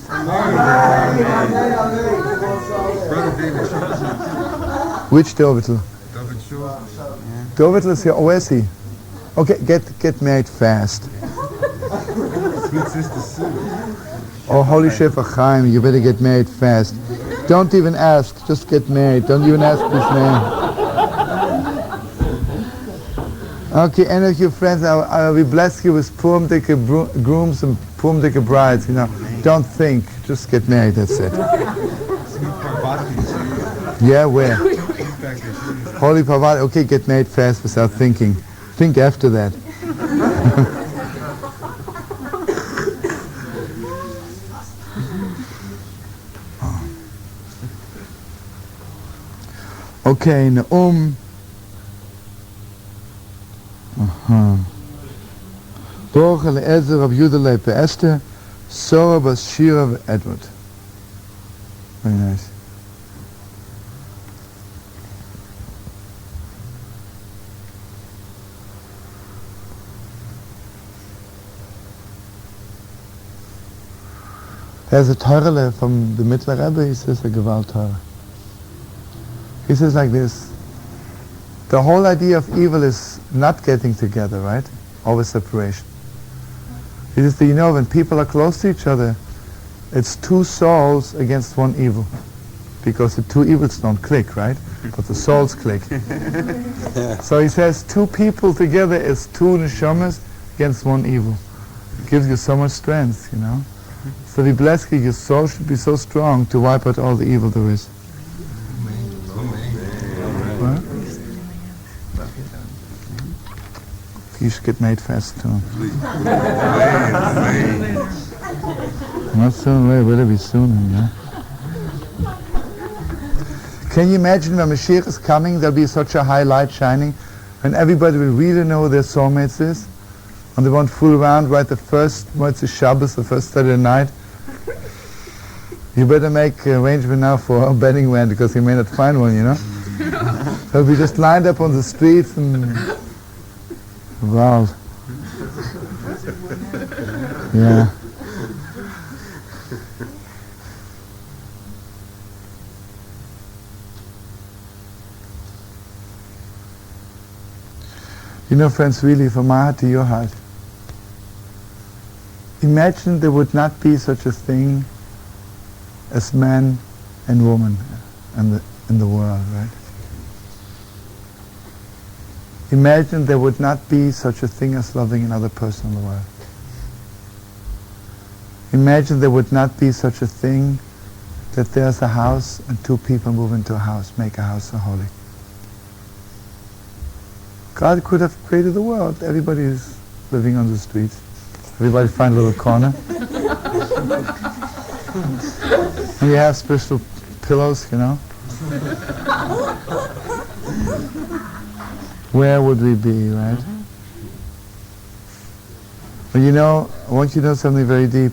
Which Dovitel? Dovitel is here. Oh, where is he? Okay, get married fast. Oh, Holy Shefer Chaim, you better get married fast. Don't even ask, just get married. Don't even ask his name. Okay, any of your friends, we bless you with purim dike grooms and purim dike brides. You know, don't think, just get married. That's it. Yeah, where? Holy Parvati. Okay, get married fast without thinking. Think after that. Okay, Naum. Baruch Eliezer Rav Yudalei Pe'Esther, Sora Bas Shira Edward. Very nice. There's a Torah from the Mitteler Rebbe, he says a Gewalt Torah. He says like this, the whole idea of evil is not getting together, right? Always separation. He says that, you know, when people are close to each other, it's two souls against one evil. Because the two evils don't click, right? But the souls click. So he says two people together is two neshamas against one evil. It gives you so much strength, you know. So we bless you, your soul should be so strong to wipe out all the evil there is. What? You should get made fast too. Not soon, wait, will it be soon, yeah? Can you imagine when Mashiach is coming, there'll be such a high light shining, and everybody will really know who their soulmates is, and they won't fool around right the first, it's a Shabbos, the first Saturday night. You better make arrangement now for a betting man, because you may not find one, you know? They'll be just lined up on the streets and... Wow. Yeah. You know, friends, really, from my heart to your heart, imagine there would not be such a thing as man and woman in the world, right? Imagine there would not be such a thing as loving another person in the world. Imagine there would not be such a thing that there's a house and two people move into a house, make a house so holy. God could have created the world. Everybody is living on the streets. Everybody find a little corner. And you have special pillows, you know. Where would we be, right? But you know, I want you to know something very deep.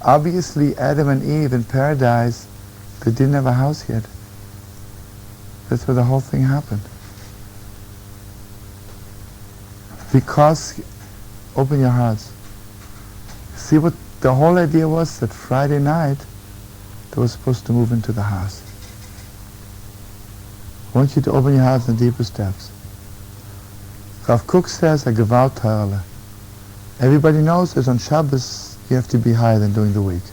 Obviously, Adam and Eve in paradise, they didn't have a house yet. That's where the whole thing happened. Because, open your hearts. See what the whole idea was, that Friday night, they were supposed to move into the house. I want you to open your hearts in deeper steps. Rav Kook says, a Gewalt Torah. Everybody knows that on Shabbos, you have to be higher than during the week.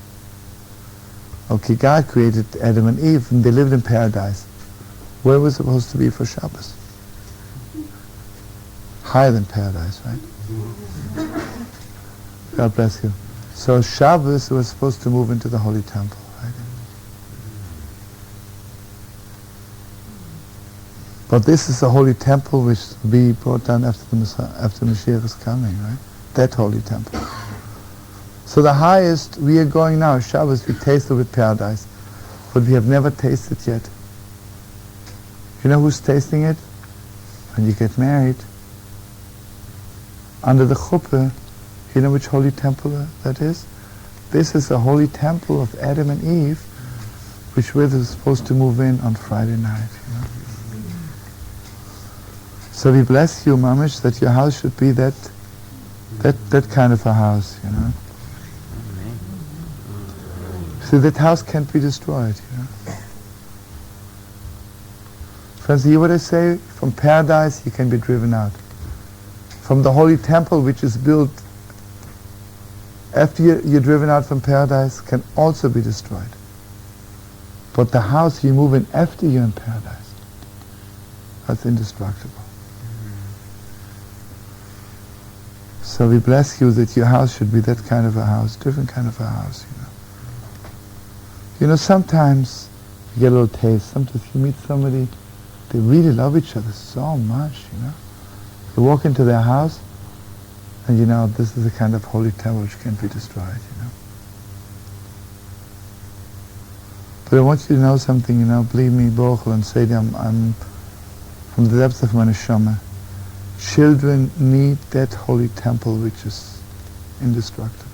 Okay, God created Adam and Eve, and they lived in paradise. Where was it supposed to be for Shabbos? Higher than paradise, right? God bless you. So Shabbos was supposed to move into the Holy Temple, right? But this is the Holy Temple which will be brought down after Mashiach is coming, right? That Holy Temple. So the highest we are going now, Shabbos, we tasted with paradise, but we have never tasted yet You know who's tasting it? When you get married, under the chuppah, you know which holy temple that is? This is the holy temple of Adam and Eve, which we're supposed to move in on Friday night. You know? So we bless you, Mamish, that your house should be that kind of a house, you know. So that house can't be destroyed, you know. Friends, hear what I say? From paradise you can be driven out. From the holy temple which is built after you're driven out from paradise can also be destroyed. But the house you move in after you're in paradise, that's indestructible. So we bless you that your house should be that kind of a house, different kind of a house, you know. You know, sometimes you get a little taste. Sometimes you meet somebody, they really love each other so much, you know. You walk into their house, and you know, this is a kind of holy temple which can't be destroyed, you know. But I want you to know something, you know, believe me, Bochel, and say that I'm from the depths of my neshama. Children need that holy temple which is indestructible.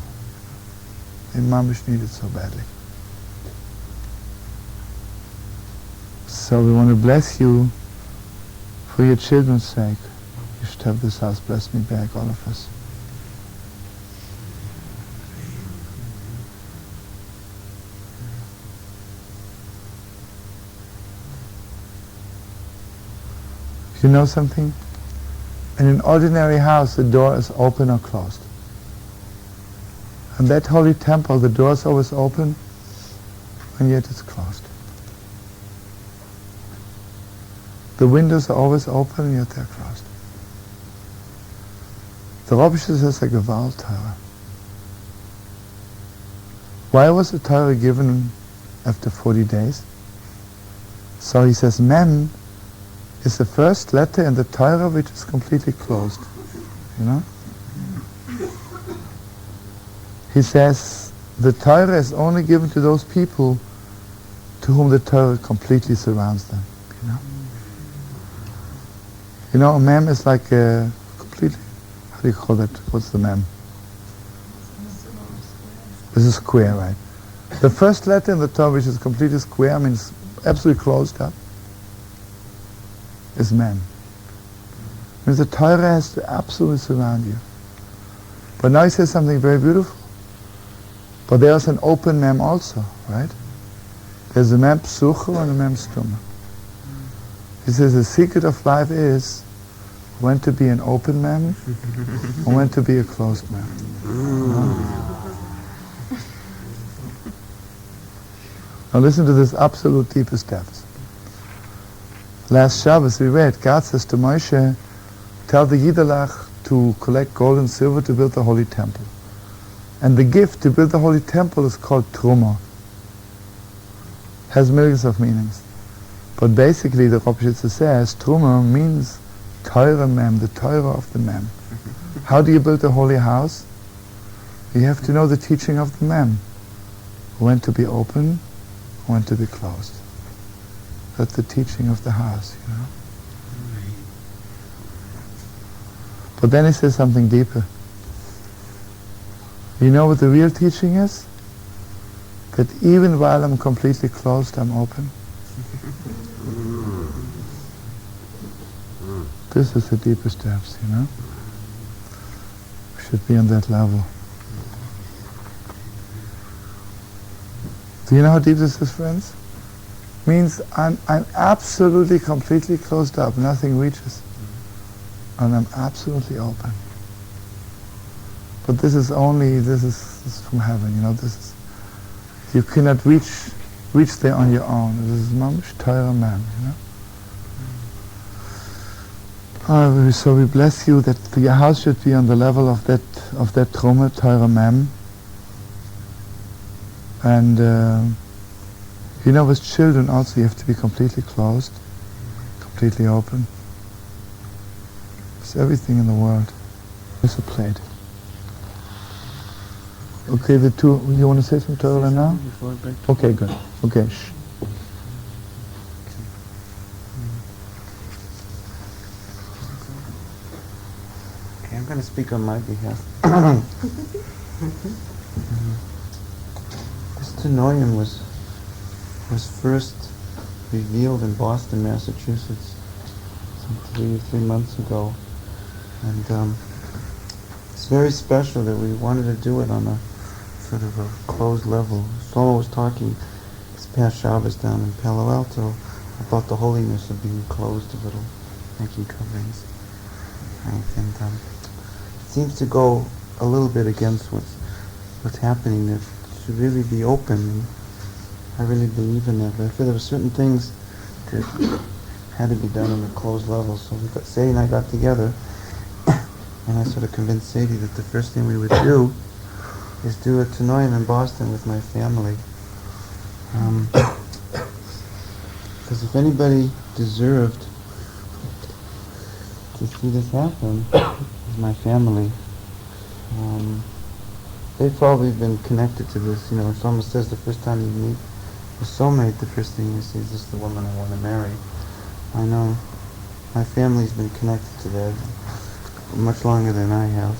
And mamish need it so badly. So we want to bless you for your children's sake. You should have this house. Bless me back, all of us. You know something? In an ordinary house, the door is open or closed. In that holy temple, the door is always open, and yet it's closed. The windows are always open, and yet they're closed. The Rebbe says a Gewalt Torah. Why was the Torah given after 40 days? So he says, Mem is the first letter in the Torah which is completely closed. You know? He says the Torah is only given to those people to whom the Torah completely surrounds them. You know? You know, a mem is like a completely, how do you call that? What's the mem? This is square, right? The first letter in the Torah which is completely square, means absolutely closed up, is mem. Means the Torah has to absolutely surround you. But now he says something very beautiful. But there's an open mem also, right? There's a mem psucha and a mem stuma. He says the secret of life is when to be an open mem or when to be a closed mem. Now listen to this absolute deepest depths. Last Shabbos we read, God says to Moshe, tell the Yiddelach to collect gold and silver to build the holy temple. And the gift to build the holy temple is called Truma. Has millions of meanings. But basically the Rebbe says, Truma means Torah mem, the Torah of the mem. How do you build a holy house? You have to know the teaching of the mem. When to be open, when to be closed. That's the teaching of the house, you know. But then he says something deeper. You know what the real teaching is? That even while I'm completely closed, I'm open. This is the deepest depths, you know. We should be on that level. Do you know how deep this is, friends? Means I'm absolutely, completely closed up. Nothing reaches. And I'm absolutely open. But this is from heaven, you know. This is, you cannot reach there on your own. This is mamish Torah mem, you know. So we bless you that your house should be on the level of that Truma, Torah mem. And you know, with children also you have to be completely closed, completely open. It's everything in the world. There's a plate. Okay, the two, you want to say some Torah now? Okay, good. Okay, shh. Okay, I'm going to speak on my behalf. This tenaim was first revealed in Boston, Massachusetts, some 3 months ago, and it's very special that we wanted to do it on a sort of a closed level. Shlomo was talking this past Shabbos down in Palo Alto about the holiness of being closed a little, making coverings. And it seems to go a little bit against what's happening. That should really be open. And I really believe in that. But I feel there were certain things that had to be done on a closed level. So Sadie and I got together, and I sort of convinced Sadie that the first thing we would do is do a tenaim in Boston with my family. Because if anybody deserved to see this happen, is my family. They've probably been connected to this. If someone says the first time you meet a soulmate, the first thing you say is, this is the woman I want to marry. I know my family's been connected to that much longer than I have.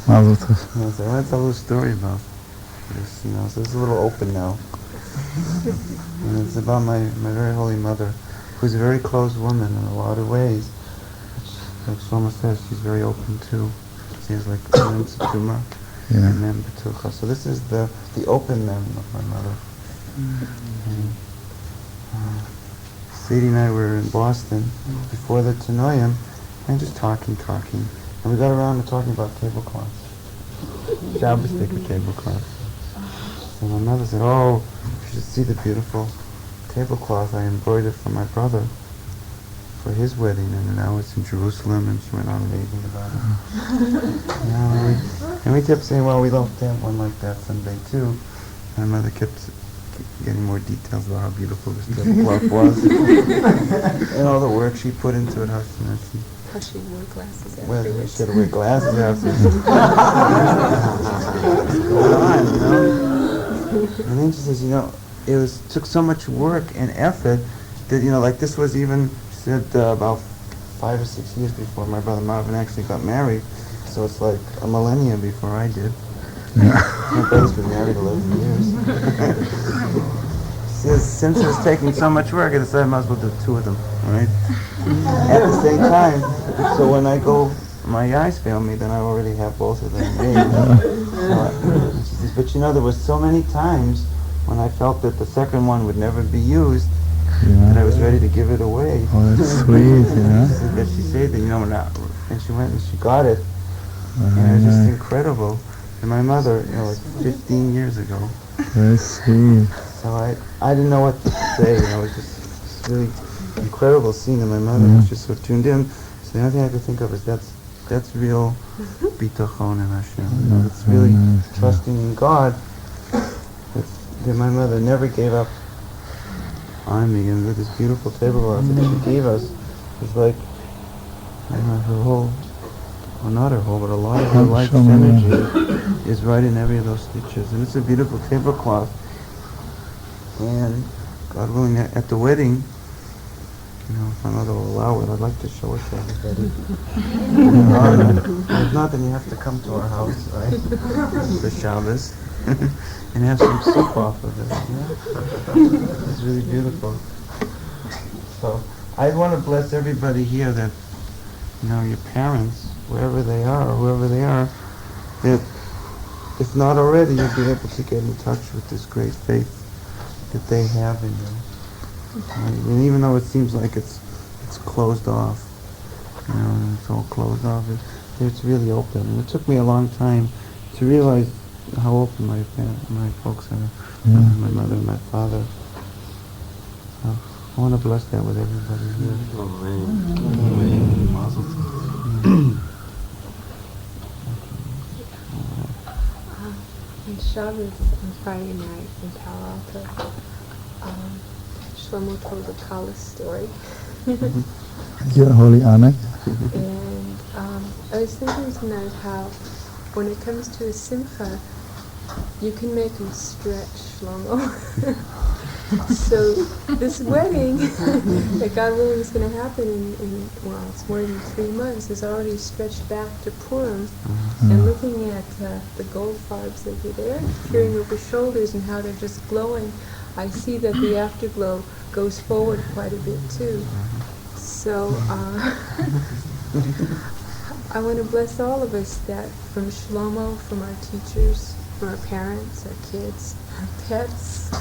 Mazel. So that's a little story about this, so it's a little open now. And it's about my very holy mother, who's a very closed woman in a lot of ways. Like Shlomo says, she's very open too. She has like mem tumah and mem b'tucha. So this is the open mem of my mother. And, Sadie and I were in Boston before the tenaim, and just talking. And we got around to talking about tablecloths. Shabbos tablecloths. So my mother said, "Oh, you should see the beautiful tablecloth I embroidered for my brother for his wedding, and now it's in Jerusalem," and she went on raving about it. And we kept saying, "Well, we'd love to have one like that someday too." My mother kept getting more details about how beautiful this tablecloth was, and all the work she put into it. How she wore glasses afterwards. Well, she had to wear glasses afterwards. And then she says, it took so much work and effort that, like this was even, she said, about 5 or 6 years before my brother Marvin actually got married. So it's like a millennium before I did. My brother's been married 11 years. She says, since it was taking so much work, I decided I might as well do 2 of them, right? At the same time, so when I go, my eyes fail me, then I already have both of them made. She says, but there was so many times when I felt that the second one would never be used, that I was ready to give it away. Oh, that's sweet, She said that, and she went and she got it, and it was just incredible. And my mother, like 15 years ago. Very sweet. So I didn't know what to say, it was just really incredible scene, and my mother was just so tuned in. So the only thing I could think of is that's real bitachon in Hashem. It's really trusting in God that my mother never gave up on me, and with this beautiful tablecloth that she gave us, it's like her whole, well not her whole, but a lot of her life's energy is right in every of those stitches. And it's a beautiful tablecloth. And God willing, at the wedding, if my mother will allow it, I'd like to show it to everybody. If not, then you have to come to our house, right? For Shabbos. And have some soup off of it. It's really beautiful. So I want to bless everybody here that, your parents, wherever they are, or whoever they are, that if not already, you'll be able to get in touch with this great faith that they have in you. And even though it seems like it's closed off, and it's all closed off, it's really open. And it took me a long time to realize how open my folks are, my mother and my father. So I want to bless that with everybody here. Amen. Mazel. On Shabbos, on Friday night in Palo Alto, Shlomo told a Kala story. Your holy honor. And I was thinking tonight how, when it comes to a simcha, you can make him stretch, Shlomo. So this wedding that God willing is going to happen well, it's more than 3 months, is already stretched back to Purim. And looking at the gold farbs that are there, peering over shoulders and how they're just glowing, I see that the afterglow goes forward quite a bit too. So I want to bless all of us that from Shlomo, from our teachers, from our parents, our kids, our pets,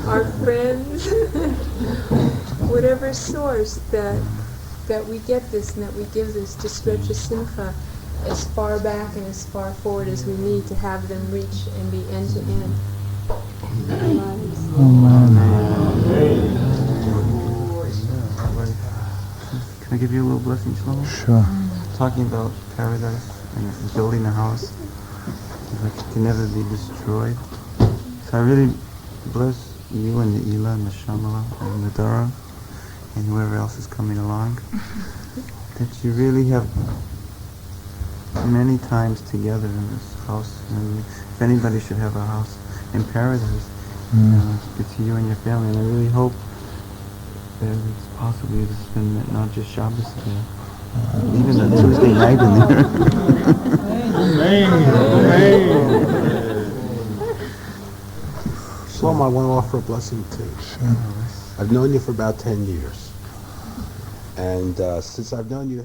our friends, whatever source that we get this and that we give this to stretch a simcha as far back and as far forward as we need to have them reach and be end to end in our lives. Can I give you a little blessing, Shlomo? Sure. Talking about paradise and building a house that can never be destroyed. So I really bless you and the Ela and the Shamala and the Dara and whoever else is coming along, that you really have many times together in this house. And if anybody should have a house in paradise, it's you and your family. And I really hope that it's possible to spend not just Shabbos there, even a Tuesday night in there. Shlomo, I want to offer a blessing too. Sure. I've known you for about 10 years. And since I've known you,